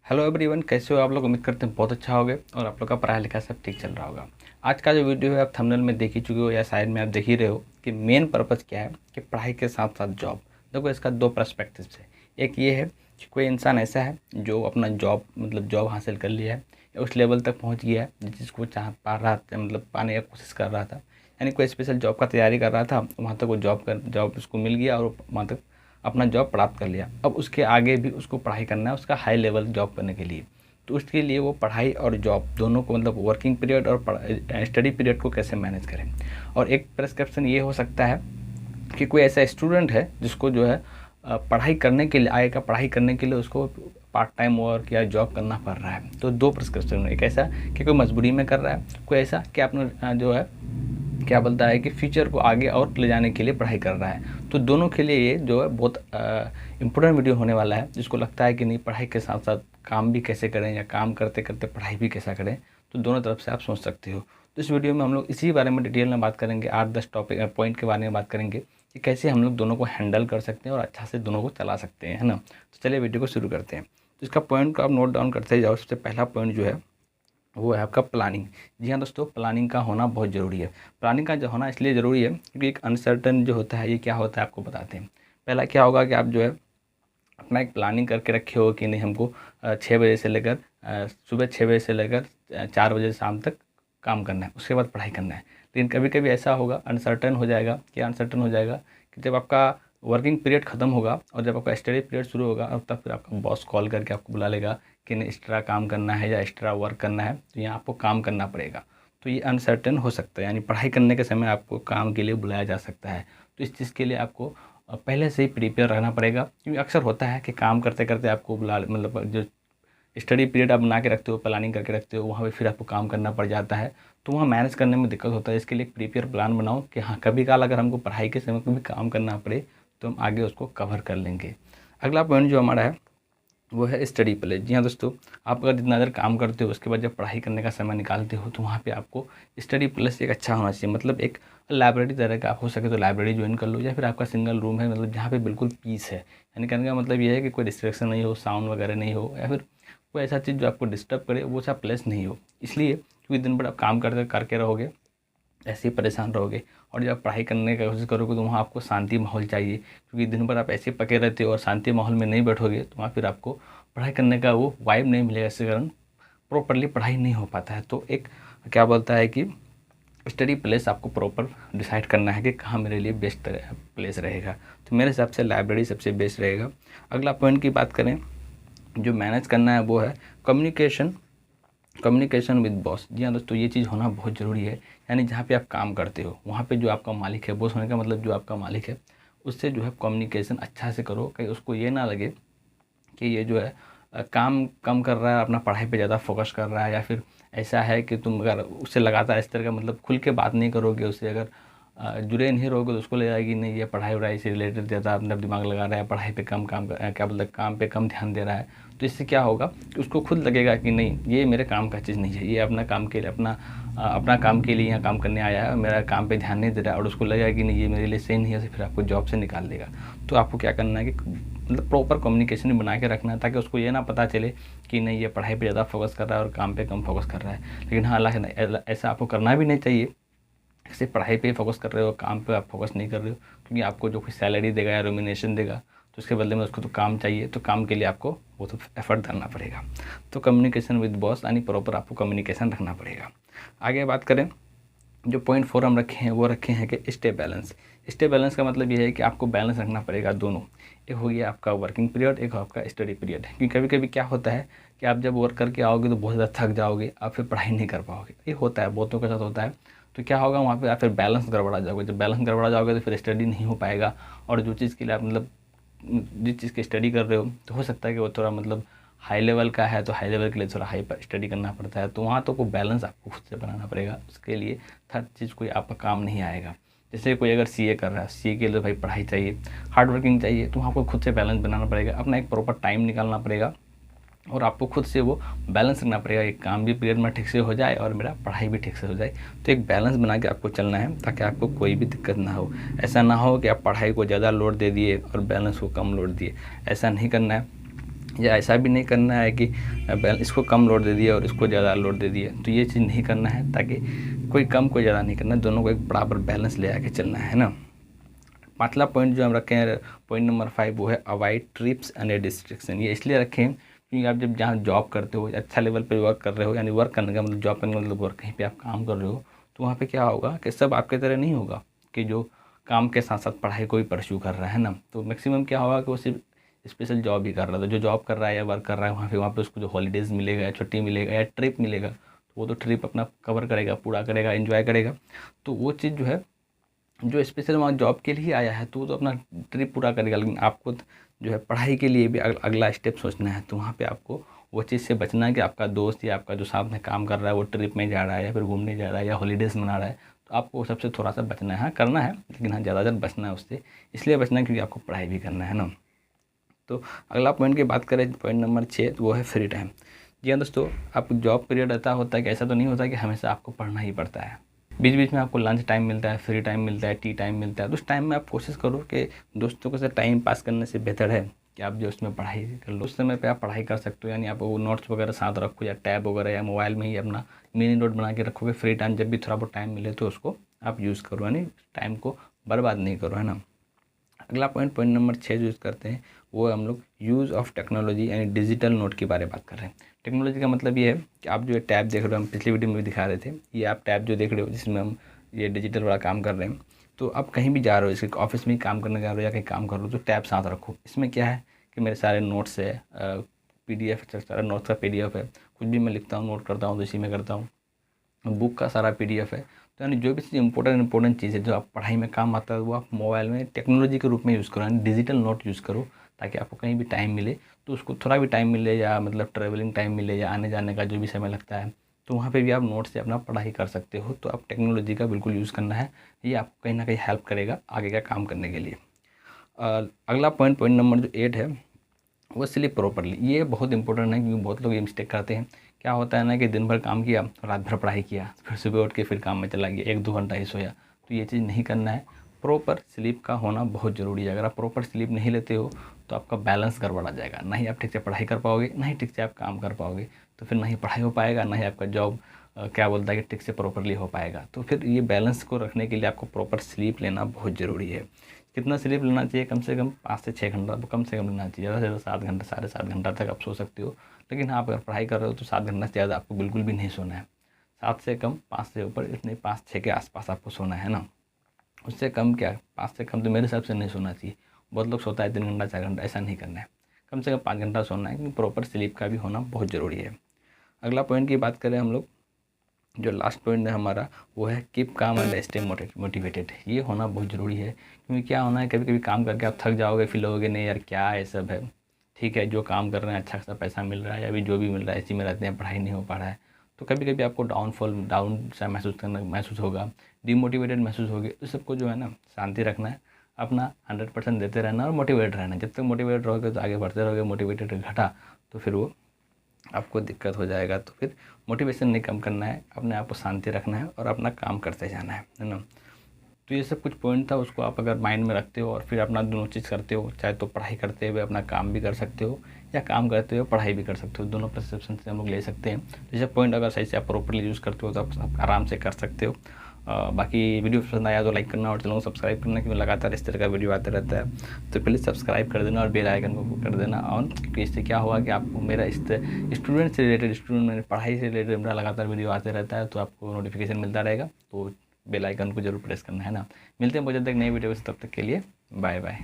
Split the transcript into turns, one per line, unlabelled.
Hello everyone, कैसे हो आप लोग। उम्मीद करते हैं बहुत अच्छा होगे और आप लोग का पढ़ाई लिखाई सब ठीक चल रहा होगा। आज का जो वीडियो है आप थंबनेल में देख ही चुके हो या शायद में आप देख ही रहे हो कि मेन पर्पज़ क्या है कि पढ़ाई के साथ साथ जॉब। देखो, इसका दो पर्सपेक्टिव है। एक ये है कि कोई इंसान ऐसा है जो अपना जॉब हासिल कर लिया है या उस लेवल तक पहुँच गया है जिस चीज़ को चाह पा रहा था, पाने की कोशिश कर रहा था। यानी कोई स्पेशल जॉब का तैयारी कर रहा था, वहाँ तक वो जॉब उसको मिल गया और वहाँ तक अपना जॉब प्राप्त कर लिया। अब उसके आगे भी उसको पढ़ाई करना है उसका हाई लेवल जॉब करने के लिए। तो उसके लिए वो पढ़ाई और जॉब दोनों को, वर्किंग पीरियड और स्टडी पीरियड को कैसे मैनेज करें। और एक प्रेस्क्रिप्शन ये हो सकता है कि कोई ऐसा स्टूडेंट है जिसको जो है पढ़ाई करने के लिए आगे का पढ़ाई करने के लिए उसको पार्ट टाइम वर्क या जॉब करना पड़ रहा है। तो दो प्रिस्क्रिप्शन, एक ऐसा कि कोई मजबूरी में कर रहा है, कोई ऐसा कि अपना जो है क्या बोलता है कि फ्यूचर को आगे और ले जाने के लिए पढ़ाई कर रहा है। तो दोनों के लिए ये जो है बहुत इम्पोर्टेंट वीडियो होने वाला है। जिसको लगता है कि नहीं, पढ़ाई के साथ साथ काम भी कैसे करें या काम करते करते पढ़ाई भी कैसा करें, तो दोनों तरफ से आप सोच सकते हो। तो इस वीडियो में हम लोग इसी बारे में डिटेल में बात करेंगे। 8-10 टॉपिक पॉइंट के बारे में बात करेंगे कि कैसे हम लोग दोनों को हैंडल कर सकते हैं और अच्छा से दोनों को चला सकते हैं, है ना। तो चलिए वीडियो को शुरू करते हैं। तो इसका पॉइंट को आप नोट डाउन करते जाओ। सबसे पहला पॉइंट जो है वो है आपका प्लानिंग। जी हाँ दोस्तों, प्लानिंग का होना बहुत ज़रूरी है। प्लानिंग का जो होना इसलिए ज़रूरी है क्योंकि एक अनसर्टन जो होता है, ये क्या होता है आपको बताते हैं। पहला क्या होगा कि आप जो है अपना एक प्लानिंग करके रखे हो कि नहीं, हमको 6 बजे से लेकर सुबह 6 बजे से लेकर 4 बजे शाम तक काम करना है, उसके बाद पढ़ाई करना है। लेकिन कभी कभी ऐसा होगा, अनसर्टन हो जाएगा। क्या अनसर्टन हो जाएगा कि जब आपका वर्किंग पीरियड ख़त्म होगा और जब आपका स्टडी पीरियड शुरू होगा और तब फिर आपका बॉस कॉल करके आपको बुला लेगा कि नहीं, एक्स्ट्रा काम करना है या एक्स्ट्रा वर्क करना है, तो यहाँ आपको काम करना पड़ेगा। तो ये अनसर्टेन हो सकता है, यानी पढ़ाई करने के समय आपको काम के लिए बुलाया जा सकता है। तो इस चीज़ के लिए आपको पहले से ही प्रिपेयर रहना पड़ेगा। क्योंकि अक्सर होता है कि काम करते करते आपको जो स्टडी पीरियड आप बना के रखते हो, प्लानिंग करके रखते हो, वहाँ पे फिर आपको काम करना पड़ जाता है। तो वहाँ मैनेज करने में दिक्कत होता है। इसके लिए एक प्रिपेयर प्लान बनाओ कि हाँ, कभी काल अगर हमको पढ़ाई के समय कभी काम करना पड़े तो हम आगे उसको कवर कर लेंगे। अगला पॉइंट जो हमारा है वो है स्टडी प्लेस। जी हाँ दोस्तों, आप अगर जितना देर काम करते हो उसके बाद जब पढ़ाई करने का समय निकालते हो तो वहाँ पे आपको स्टडी प्लेस एक अच्छा होना चाहिए। एक लाइब्रेरी तरह का, आप हो सके तो लाइब्रेरी ज्वाइन कर लो, या फिर आपका सिंगल रूम है, जहाँ पे बिल्कुल पीस है। यानी कहने का मतलब ये है कि कोई डिस्ट्रैक्शन नहीं हो, साउंड वगैरह नहीं हो, या फिर कोई ऐसा चीज़ जो आपको डिस्टर्ब करे, वो सा प्लेस नहीं हो। इसलिए क्योंकि दिन भर आप काम करके रहोगे, ऐसे ही परेशान रहोगे। और जब पढ़ाई करने की कोशिश करोगे तो वहाँ आपको शांति माहौल चाहिए। क्योंकि दिन भर आप ऐसे पके रहते हो और शांति माहौल में नहीं बैठोगे तो वहाँ फिर आपको पढ़ाई करने का वो वाइब नहीं मिलेगा। इसके कारण प्रॉपरली पढ़ाई नहीं हो पाता है। तो एक क्या बोलता है कि स्टडी प्लेस आपको प्रॉपर डिसाइड करना है कि कहाँ मेरे लिए बेस्ट प्लेस रहेगा। तो मेरे हिसाब से लाइब्रेरी सबसे बेस्ट रहेगा। अगला पॉइंट की बात करें जो मैनेज करना है वो है कम्युनिकेशन विद बॉस। जी हाँ दोस्तों, ये चीज़ होना बहुत ज़रूरी है। यानी जहाँ पे आप काम करते हो वहाँ पे जो आपका मालिक है, बॉस होने का मतलब जो आपका मालिक है, उससे जो है कम्युनिकेशन अच्छा से करो। कहीं उसको ये ना लगे कि ये जो है काम कम कर रहा है, अपना पढ़ाई पे ज़्यादा फोकस कर रहा है। या फिर ऐसा है कि तुम अगर उससे लगातार इस तरह का खुल के बात नहीं करोगे, उससे अगर जुड़े नहीं रहोगे तो उसको लगेगा कि नहीं, ये पढ़ाई वढ़ाई से रिलेटेड ज़्यादा अपना दिमाग लगा रहा है, पढ़ाई पे कम काम पे कम ध्यान दे रहा है। तो इससे क्या होगा कि उसको खुद लगेगा कि नहीं, ये मेरे काम का चीज़ नहीं है, ये अपना काम के लिए अपना काम के लिए यहाँ काम करने आया है और मेरा काम पे ध्यान नहीं दे रहा है। और उसको लगेगा कि नहीं, ये मेरे लिए सही नहीं है, तो फिर आपको जॉब से निकाल देगा। तो आपको क्या करना है कि प्रॉपर कम्युनिकेशन बना के रखना है, ताकि उसको ये ना पता चले कि नहीं, ये पढ़ाई पे ज़्यादा फोकस कर रहा है और काम पे कम फोकस कर रहा है। लेकिन हाँ, ऐसा आपको करना भी नहीं चाहिए। सिर्फ पढ़ाई पे फोकस कर रहे हो, काम पे आप फोकस नहीं कर रहे हो। क्योंकि आपको जो कोई सैलरी देगा या रेम्यूनरेशन देगा तो उसके बदले में उसको तो काम चाहिए। तो काम के लिए आपको वो तो एफर्ट करना पड़ेगा। तो कम्युनिकेशन विद बॉस यानी प्रॉपर आपको कम्युनिकेशन रखना पड़ेगा। आगे बात करें, जो पॉइंट 4 हम रखे हैं वो रखे हैं कि स्टे बैलेंस। स्टे बैलेंस का मतलब ये है कि आपको बैलेंस रखना पड़ेगा दोनों। एक हो गया आपका वर्किंग पीरियड, एक आपका स्टडी पीरियड। क्योंकि कभी कभी क्या होता है कि आप जब वर्क करके आओगे तो बहुत ज़्यादा थक जाओगे, आप फिर पढ़ाई नहीं कर पाओगे। ये होता है, बहुतों के साथ होता है। तो क्या होगा, वहाँ पे आप फिर बैलेंस गड़बड़ा जाओगे। जब बैलेंस गड़बड़ा जाओगे तो फिर स्टडी नहीं हो पाएगा। और जो चीज़ के लिए आप जिस चीज़ की स्टडी कर रहे हो तो हो सकता है कि वो थोड़ा हाई लेवल का है, तो हाई लेवल के लिए थोड़ा हाई पर स्टडी करना पड़ता है। तो वहाँ तो को बैलेंस आपको खुद से बनाना पड़ेगा। उसके लिए थर्ड चीज़ कोई आपका काम नहीं आएगा। जैसे कोई अगर सीए कर रहा है, सीए के लिए भाई पढ़ाई चाहिए, हार्ड वर्किंग चाहिए, तो वहाँ आपको खुद से बैलेंस बनाना पड़ेगा। अपना एक प्रॉपर टाइम निकालना पड़ेगा और आपको खुद से वो बैलेंस रखना पड़ेगा। एक काम भी पीरियड में ठीक से हो जाए और मेरा पढ़ाई भी ठीक से हो जाए। तो एक बैलेंस बना के आपको चलना है ताकि आपको कोई भी दिक्कत ना हो। ऐसा ना हो कि आप पढ़ाई को ज़्यादा लोड दे दिए और बैलेंस को कम लोड दिए, ऐसा नहीं करना है। या ऐसा भी नहीं करना है कि इसको कम लोड दे दिया और इसको ज़्यादा लोड दे दिया, तो ये चीज़ नहीं करना है, ताकि कोई कम कोई ज़्यादा नहीं करना, दोनों को एक बराबर बैलेंस ले आके चलना है ना। पांचवा पॉइंट जो हम रखे हैं, पॉइंट नंबर 5, वो है अवॉइड ट्रिप्स एंड डिस्ट्रैक्शन। ये इसलिए रखें हैं क्योंकि आप जब जहाँ जॉब करते हो, अच्छा लेवल पे वर्क कर रहे हो, यानी वर्क करने का मतलब जॉब करने का मतलब वर्क, कहीं पे आप काम कर रहे हो, तो वहाँ पे क्या होगा कि सब आपके तरह नहीं होगा कि जो काम के साथ साथ पढ़ाई को भी परस्यू कर रहा है ना। तो मैक्सिमम क्या होगा कि वो सिर्फ स्पेशल जॉब ही कर रहा था, जो जॉब कर रहा है या वर्क कर रहा है वहाँ पे उसको जो हॉलीडेज़ मिलेगा या छुट्टी मिलेगा या ट्रिप मिलेगा, तो वो तो ट्रिप अपना कवर करेगा, पूरा करेगा, एंजॉय करेगा। तो वो चीज़ जो है, जो स्पेशल वहाँ जॉब के लिए आया है तो वो तो अपना ट्रिप पूरा करेगा, लेकिन आपको जो है पढ़ाई के लिए भी अगला स्टेप सोचना है। तो वहाँ पे आपको वो चीज़ से बचना है कि आपका दोस्त या आपका जो साथ में काम कर रहा है वो ट्रिप में जा रहा है या फिर घूमने जा रहा है या हॉलीडेज़ मना रहा है, तो आपको सबसे थोड़ा सा बचना है। हाँ, करना है, लेकिन हाँ ज़्यादातर बचना है उससे। इसलिए बचना है क्योंकि आपको पढ़ाई भी करना है ना। तो अगला पॉइंट की बात करें, पॉइंट नंबर 6, वो है फ्री टाइम। जी हाँ दोस्तों, आप जॉब पीरियड ऐसा होता है कि ऐसा तो नहीं होता कि हमेशा आपको पढ़ना ही पड़ता है। बीच बीच में आपको लंच टाइम मिलता है, फ्री टाइम मिलता है, टी टाइम मिलता है। तो उस टाइम में आप कोशिश करो कि दोस्तों के साथ टाइम पास करने से बेहतर है कि आप जो उसमें पढ़ाई कर लो। उस समय पे आप पढ़ाई कर सकते हो, यानी आप वो नोट्स वगैरह साथ रखो या टैब वगैरह या मोबाइल में ही अपना मिनी नोट बना के रखोगे। फ्री टाइम जब भी थोड़ा बहुत टाइम मिले तो उसको आप यूज़ करो, यानी टाइम को बर्बाद नहीं करो, है ना। अगला पॉइंट, पॉइंट नंबर 6 जो यूज़ करते हैं, वो हम लोग यूज़ ऑफ टेक्नोलॉजी यानी डिजिटल नोट के बारे में बात कर रहे हैं। टेक्नोलॉजी का मतलब ये है कि आप जो है टैब देख रहे हो, हम पिछली वीडियो में भी दिखा रहे थे, ये आप टैब जो देख रहे हो जिसमें हम ये डिजिटल वाला काम कर रहे हैं, तो आप कहीं भी जा रहे हो, जैसे ऑफिस में ही काम करने जा रहे हो या कहीं काम कर रहे हो, तो टैब साथ रखो। इसमें क्या है कि मेरे सारे नोट्स है, PDF सारा नोट्स का PDF है, कुछ भी मैं लिखता हूँ, नोट करता हूँ तो इसी में करता हूँ। बुक का सारा PDF है। तो यानी जो भी चीज़ इंपॉर्टेंट चीज़ है जो आप पढ़ाई में काम आता है, वो आप मोबाइल में टेक्नोलॉजी के रूप में यूज़ करो, यानी डिजिटल नोट यूज़ करो, ताकि आपको कहीं भी टाइम मिले तो उसको थोड़ा भी टाइम मिले, या मतलब ट्रैवलिंग टाइम मिले या आने जाने का जो भी समय लगता है, तो वहाँ पे भी आप नोट से अपना पढ़ाई कर सकते हो। तो आप टेक्नोलॉजी का बिल्कुल यूज़ करना है, ये आपको कहीं ना कहीं हेल्प करेगा आगे का काम करने के लिए। अगला पॉइंट, पॉइंट नंबर जो 8 है, वो स्लीप प्रॉपरली। ये बहुत इंपॉर्टेंट है क्योंकि बहुत लोग ये मिस्टेक करते हैं। क्या होता है ना कि दिन भर काम किया, रात भर पढ़ाई किया, फिर सुबह उठ के फिर काम में चला गया, 1-2 घंटा ही सोया। तो ये चीज़ नहीं करना है। प्रॉपर स्लीप का होना बहुत ज़रूरी है। अगर आप प्रॉपर स्लीप नहीं लेते हो तो आपका बैलेंस गड़बड़ा जाएगा, ना ही आप ठीक से पढ़ाई कर पाओगे, ना ही ठीक से आप काम कर पाओगे। तो फिर ना ही पढ़ाई हो पाएगा, ना ही आपका जॉब क्या बोलता है कि ठीक से प्रॉपरली हो पाएगा। तो फिर ये बैलेंस को रखने के लिए आपको प्रॉपर स्लीप लेना बहुत ज़रूरी है। कितना स्लीप लेना चाहिए? कम से कम 5 से 6 घंटा कम से कम लेना चाहिए। ज़्यादा से ज़्यादा 7 घंटा, साढ़े 7 घंटा तक आप सो सकते हो। लेकिन हाँ, अगर पढ़ाई कर रहे हो तो 7 घंटा से ज़्यादा आपको बिल्कुल भी नहीं सोना है। 7 से कम, 5 से ऊपर, इतने 5-6 के आसपास आपको सोना है ना। उससे कम क्या, 5 से कम तो मेरे हिसाब से नहीं सोना चाहिए। बहुत लोग सोता है 3 घंटा 4 घंटा, ऐसा नहीं करना है। कम से कम 5 घंटा सोना है, क्योंकि प्रॉपर स्लीप का भी होना बहुत ज़रूरी है। अगला पॉइंट की बात करें हम लोग, जो लास्ट पॉइंट है हमारा, वो है keep calm and stay motivated. ये होना बहुत ज़रूरी है, क्योंकि क्या होना है, कभी कभी काम करके आप थक जाओगे, फिर लोगे नहीं यार क्या ये सब है। ठीक है, जो काम कर रहे हैं अच्छा खासा पैसा मिल रहा है, या अभी जो भी मिल रहा है इसी में रहते हैं, पढ़ाई नहीं हो पा रहा है, तो कभी कभी आपको डाउन सा महसूस होगा, डिमोटिवेटेड महसूस होगी। तो सबको जो है ना शांति रखना है, अपना 100% देते रहना और मोटिवेट रहना। जब तक मोटिवेट रहोगे तो आगे बढ़ते रहोगे। मोटिवेटेड घटा तो फिर वो आपको दिक्कत हो जाएगा। तो फिर मोटिवेशन नहीं कम करना है, अपने आप को शांति रखना है और अपना काम करते जाना है ना। तो ये सब कुछ पॉइंट था, उसको आप अगर माइंड में रखते हो और फिर अपना दोनों चीज़ करते हो, चाहे तो पढ़ाई करते हुए अपना काम भी कर सकते हो या काम करते हुए पढ़ाई भी कर सकते हो, दोनों परसेप्शन से हम लोग ले सकते हैं। तो ये सब पॉइंट अगर सही से आप प्रॉपरली यूज़ करते हो तो आप आराम से कर सकते हो। बाकी वीडियो पसंद आया तो लाइक करना और चैनल को सब्सक्राइब करना, क्योंकि लगातार इस तरह का वीडियो आता रहता है। तो प्लीज़ सब्सक्राइब कर देना और बेल आइकन को कर देना ऑन, क्योंकि इससे क्या होगा कि आपको मेरा इस स्टूडेंट से रिलेटेड पढ़ाई से रिलेटेड मेरा लगातार वीडियो आते रहता है, तो आपको नोटिफिकेशन मिलता रहेगा। तो बेल आइकन को जरूर प्रेस करना है ना। मिलते हैं बहुत जल्द एक नई वीडियो से, तब तक के लिए बाय बाय।